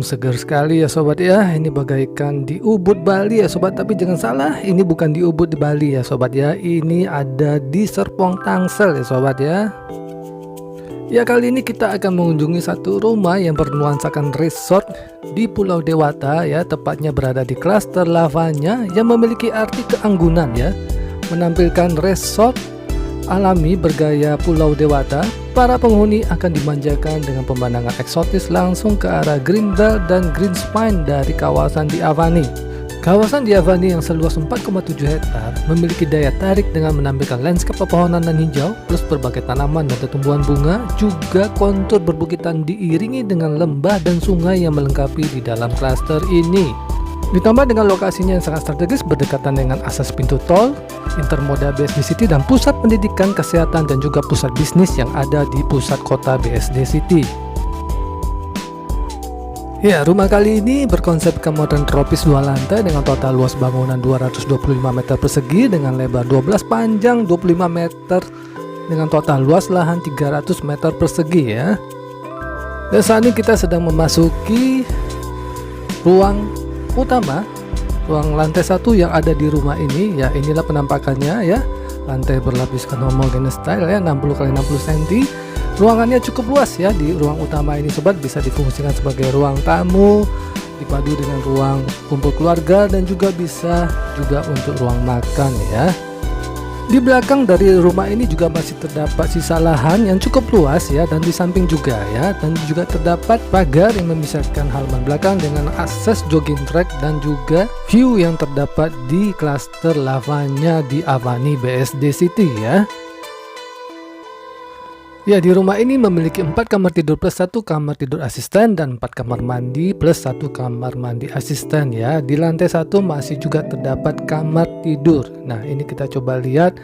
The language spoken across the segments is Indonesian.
Segar sekali ya sobat ya. Ini bagaikan di Ubud Bali ya sobat, tapi jangan salah, ini bukan di Ubud di Bali ya sobat ya. Ini ada di Serpong Tangsel ya sobat ya. Ya, kali ini kita akan mengunjungi satu rumah yang bernuansakan resort di Pulau Dewata ya, tepatnya berada di klaster lavanya yang memiliki arti keanggunan ya. Menampilkan resort alami bergaya Pulau Dewata, para penghuni akan dimanjakan dengan pemandangan eksotis langsung ke arah Greenbelt dan Greenspine dari kawasan Di Avani. Kawasan Di Avani yang seluas 4,7 hektar memiliki daya tarik dengan menampilkan lanskap pepohonan dan hijau plus berbagai tanaman dan tumbuhan bunga, juga kontur berbukitan diiringi dengan lembah dan sungai yang melengkapi di dalam klaster ini. Ditambah dengan lokasinya yang sangat strategis berdekatan dengan akses pintu tol, intermoda BSD City dan pusat pendidikan, kesehatan dan juga pusat bisnis yang ada di pusat kota BSD City. Ya, rumah kali ini berkonsepkan modern tropis 2 lantai dengan total luas bangunan 225 meter persegi dengan lebar 12, panjang 25 meter dengan total luas lahan 300 meter persegi ya. Dan saat ini kita sedang memasuki ruang utama, ruang lantai 1 yang ada di rumah ini ya. Inilah penampakannya ya. Lantai berlapiskan homogeneous style ya, 60 x 60 cm. Ruangannya cukup luas ya. Di ruang utama ini sobat bisa difungsikan sebagai ruang tamu, dipadu dengan ruang kumpul keluarga, dan juga bisa juga untuk ruang makan ya. Di belakang dari rumah ini juga masih terdapat sisa lahan yang cukup luas ya, dan di samping juga ya, dan juga terdapat pagar yang memisahkan halaman belakang dengan akses jogging track dan juga view yang terdapat di klaster lavanya Di Avani BSD City ya. Ya, di rumah ini memiliki 4 kamar tidur plus 1 kamar tidur asisten dan 4 kamar mandi plus 1 kamar mandi asisten ya. Di lantai 1 masih juga terdapat kamar tidur. Nah, ini kita coba lihat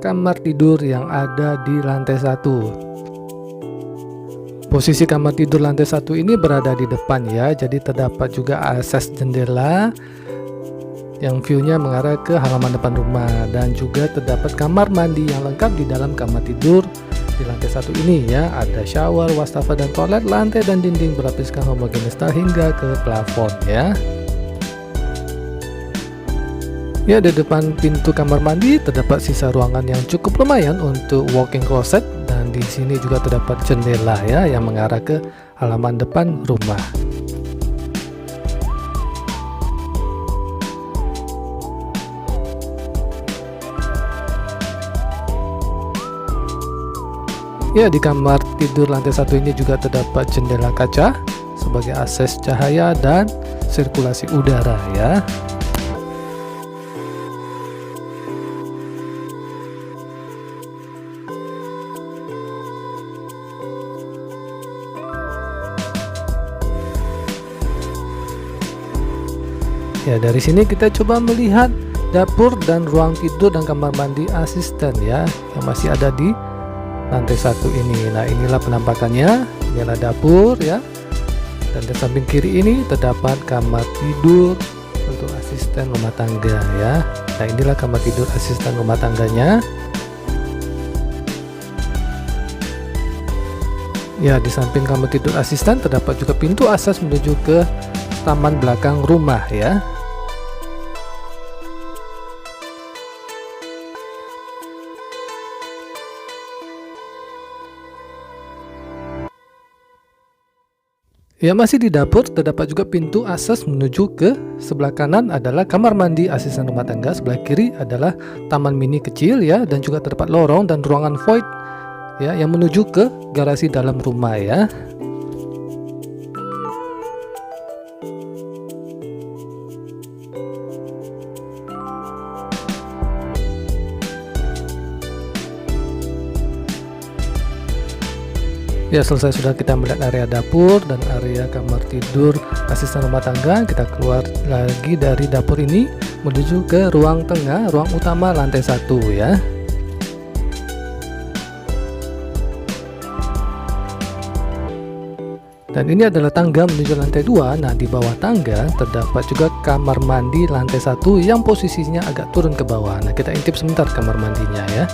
kamar tidur yang ada di lantai 1. Posisi kamar tidur lantai 1 ini berada di depan ya. Jadi terdapat juga akses jendela yang view-nya mengarah ke halaman depan rumah, dan juga terdapat kamar mandi yang lengkap di dalam kamar tidur di lantai 1 ini ya. Ada shower, wastafel dan toilet, lantai dan dinding berlapiskan homogeneous style hingga ke plafon ya. Ya, di depan pintu kamar mandi terdapat sisa ruangan yang cukup lumayan untuk walk-in closet, dan di sini juga terdapat jendela ya yang mengarah ke halaman depan rumah. Ya, di kamar tidur lantai 1 ini juga terdapat jendela kaca sebagai akses cahaya dan sirkulasi udara ya. Ya, dari sini kita coba melihat dapur dan ruang tidur dan kamar mandi asisten ya yang masih ada di lantai 1 ini. Nah, inilah penampakannya. Inilah dapur ya, dan di samping kiri ini terdapat kamar tidur untuk asisten rumah tangga ya. Nah, inilah kamar tidur asisten rumah tangganya. Ya, di samping kamar tidur asisten terdapat juga pintu akses menuju ke taman belakang rumah ya. Ya, masih di dapur terdapat juga pintu akses menuju ke sebelah kanan adalah kamar mandi asisten rumah tangga, sebelah kiri adalah taman mini kecil ya, dan juga terdapat lorong dan ruangan void ya yang menuju ke garasi dalam rumah ya. Ya, selesai sudah kita melihat area dapur dan area kamar tidur asisten rumah tangga. Kita keluar lagi dari dapur ini menuju ke ruang tengah, ruang utama lantai 1 ya. Dan ini adalah tangga menuju lantai 2. Nah, di bawah tangga terdapat juga kamar mandi lantai 1 yang posisinya agak turun ke bawah. Nah, kita intip sebentar kamar mandinya ya.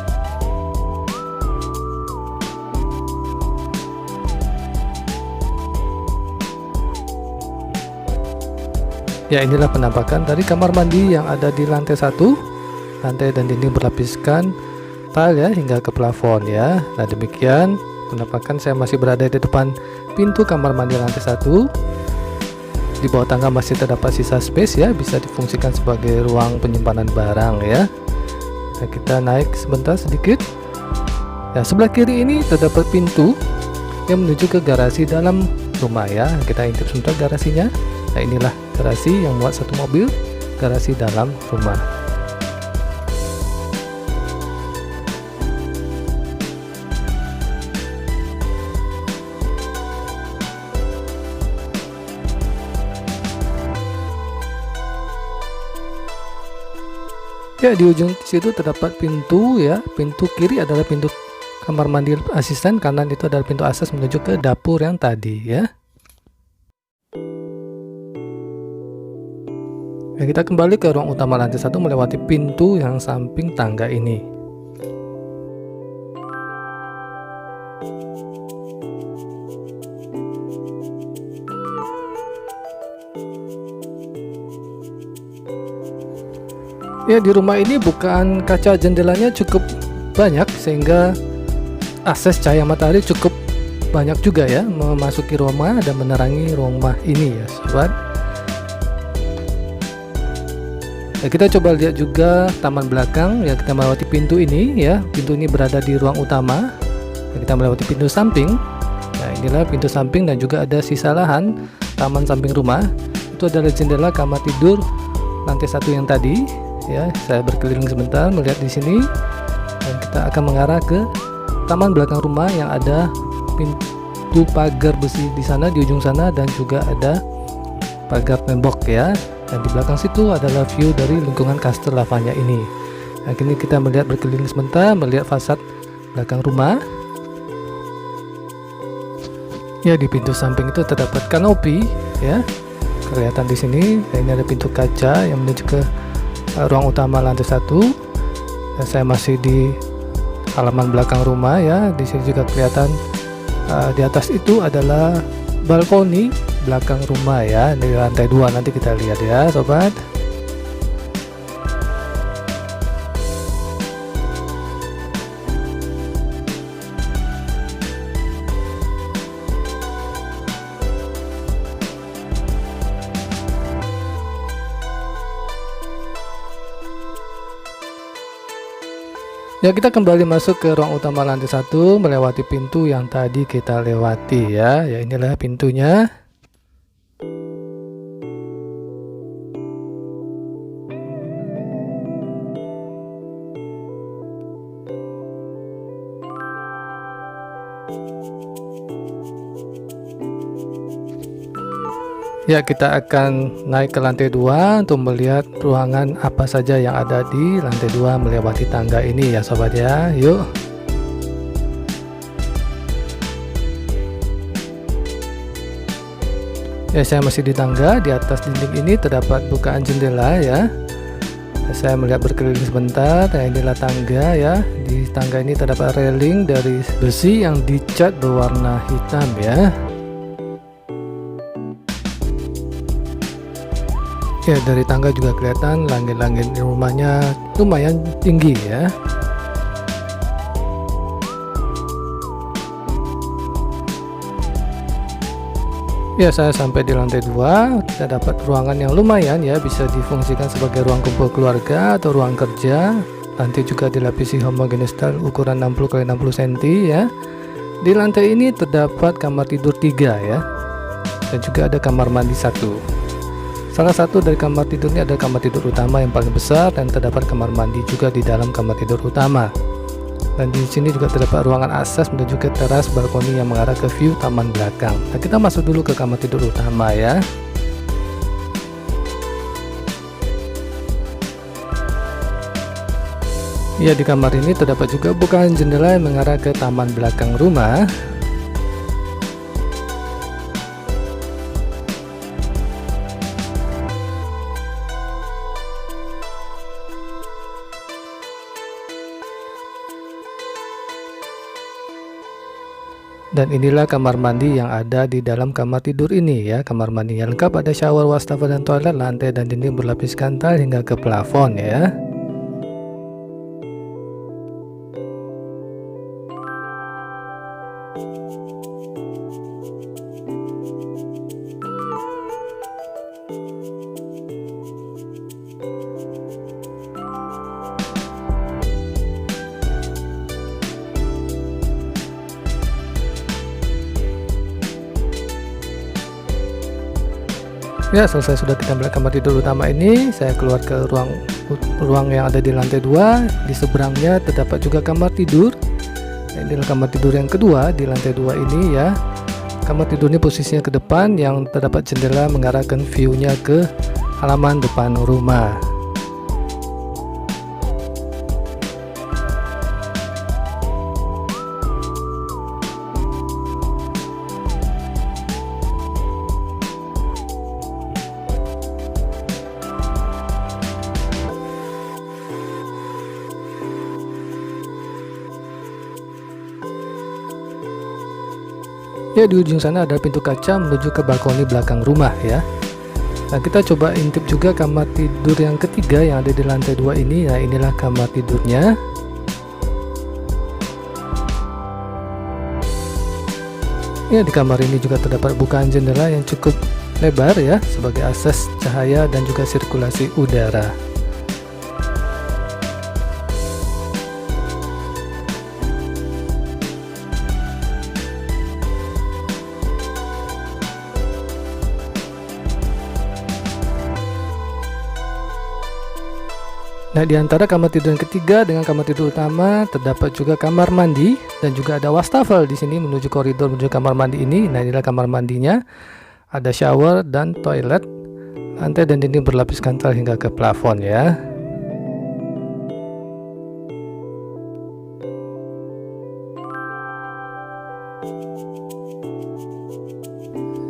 Ya, inilah penampakan dari kamar mandi yang ada di lantai 1. Lantai dan dinding berlapiskan tile ya hingga ke plafon ya. Nah, demikian penampakan saya masih berada di depan pintu kamar mandi lantai 1. Di bawah tangga masih terdapat sisa space ya, bisa difungsikan sebagai ruang penyimpanan barang ya. Nah, kita naik sebentar sedikit. Ya, sebelah kiri ini terdapat pintu yang menuju ke garasi dalam rumah ya. Kita intip sebentar garasinya. Nah, inilah garasi yang muat satu mobil, garasi dalam rumah. Ya, di ujung situ terdapat pintu ya. Pintu kiri adalah pintu kamar mandi asisten, kanan itu adalah pintu akses menuju ke dapur yang tadi ya. Ya, kita kembali ke ruang utama lantai 1 melewati pintu yang samping tangga ini. Ya, di rumah ini bukan kaca jendelanya cukup banyak sehingga akses cahaya matahari cukup banyak juga ya memasuki rumah dan menerangi rumah ini ya sobat. Ya, kita coba lihat juga taman belakang ya, kita melewati pintu ini ya. Pintu ini berada di ruang utama ya, kita melewati pintu samping. Nah, inilah pintu samping dan juga ada sisa lahan taman samping rumah. Itu adalah jendela kamar tidur lantai 1 yang tadi ya. Saya berkeliling sebentar melihat di sini dan kita akan mengarah ke taman belakang rumah yang ada pintu pagar besi di sana di ujung sana dan juga ada pagar tembok ya. Dan di belakang situ adalah view dari lingkungan kastil lavanya ini. Nah, kini kita melihat berkeliling sebentar melihat fasad belakang rumah. Ya, di pintu samping itu terdapat kanopi ya. Kelihatan di sini. Dan ini ada pintu kaca yang menuju ke ruang utama lantai 1. Dan saya masih di halaman belakang rumah ya. Di sini juga kelihatan di atas itu adalah balkoni belakang rumah ya. Di lantai 2 nanti kita lihat ya sobat. Ya, kita kembali masuk ke ruang utama lantai 1 melewati pintu yang tadi kita lewati ya. Ya, inilah pintunya. Ya, kita akan naik ke lantai 2 untuk melihat ruangan apa saja yang ada di lantai 2 melewati tangga ini ya sobat ya. Yuk. Ya, saya masih di tangga. Di atas dinding ini terdapat bukaan jendela ya. Saya melihat berkeliling sebentar. Nah, inilah tangga ya. Di tangga ini terdapat railing dari besi yang dicat berwarna hitam ya. Ya, dari tangga juga kelihatan langit-langit rumahnya lumayan tinggi ya. Ya, saya sampai di lantai 2. Kita dapat ruangan yang lumayan ya, bisa difungsikan sebagai ruang kumpul keluarga atau ruang kerja. Lantai juga dilapisi homogeneous tile ukuran 60 x 60 cm ya. Di lantai ini terdapat kamar tidur 3 ya. Dan juga ada kamar mandi 1. Salah satu dari kamar tidur ini adalah kamar tidur utama yang paling besar dan terdapat kamar mandi juga di dalam kamar tidur utama. Dan di sini juga terdapat ruangan akses menuju ke teras balkoni yang mengarah ke view taman belakang. Nah, kita masuk dulu ke kamar tidur utama ya. Ya, di kamar ini terdapat juga bukaan jendela yang mengarah ke taman belakang rumah. Dan inilah kamar mandi yang ada di dalam kamar tidur ini ya. Kamar mandinya lengkap, ada shower, wastafel dan toilet, lantai dan dinding berlapiskan tile hingga ke plafon ya. Ya, selesai sudah kita melihat kamar tidur utama ini, saya keluar ke ruang yang ada di lantai 2. Di seberangnya terdapat juga kamar tidur. Nah, inilah kamar tidur yang kedua di lantai 2 ini ya. Kamar tidur ini posisinya ke depan, yang terdapat jendela mengarahkan view-nya ke halaman depan rumah. Ya, di ujung sana ada pintu kaca menuju ke balkoni belakang rumah ya. Nah, kita coba intip juga kamar tidur yang ketiga yang ada di lantai 2 ini. Nah, inilah kamar tidurnya. Ya, di kamar ini juga terdapat bukaan jendela yang cukup lebar ya, sebagai akses cahaya dan juga sirkulasi udara. Nah, di antara kamar tidur yang ketiga dengan kamar tidur utama terdapat juga kamar mandi dan juga ada wastafel di sini menuju koridor menuju kamar mandi ini. Nah, inilah kamar mandinya. Ada shower dan toilet. Lantai dan dinding berlapiskan tile hingga ke plafon ya.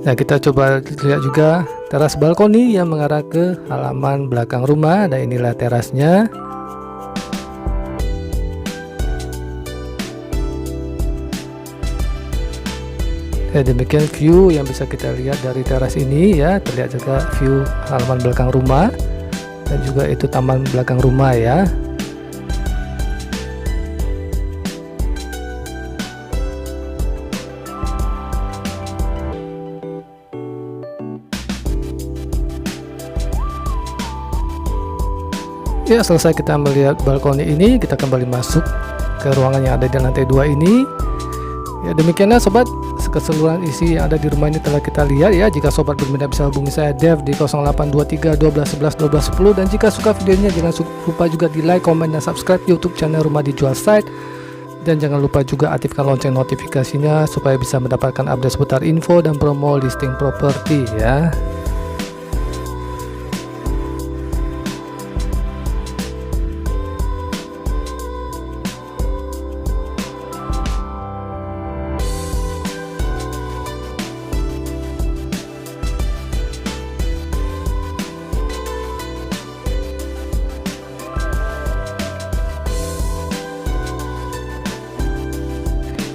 Nah, kita coba lihat juga teras balkoni yang mengarah ke halaman belakang rumah. Dan inilah terasnya. Ya, demikian view yang bisa kita lihat dari teras ini ya. Terlihat juga view halaman belakang rumah dan juga itu taman belakang rumah ya. Ya, selesai kita melihat balkoni ini, kita kembali masuk ke ruangan yang ada di lantai 2 ini. Ya, demikianlah sobat, keseluruhan isi yang ada di rumah ini telah kita lihat ya. Jika sobat berminat bisa hubungi saya Dev di 0823 12 11 12 10. Dan jika suka videonya jangan lupa juga di like, komen, dan subscribe YouTube channel Rumah Dijual Site. Dan jangan lupa juga aktifkan lonceng notifikasinya supaya bisa mendapatkan update seputar info dan promo listing properti ya.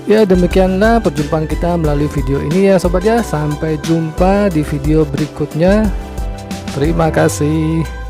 Ya, demikianlah perjumpaan kita melalui video ini ya sobat ya. Sampai jumpa di video berikutnya. Terima kasih.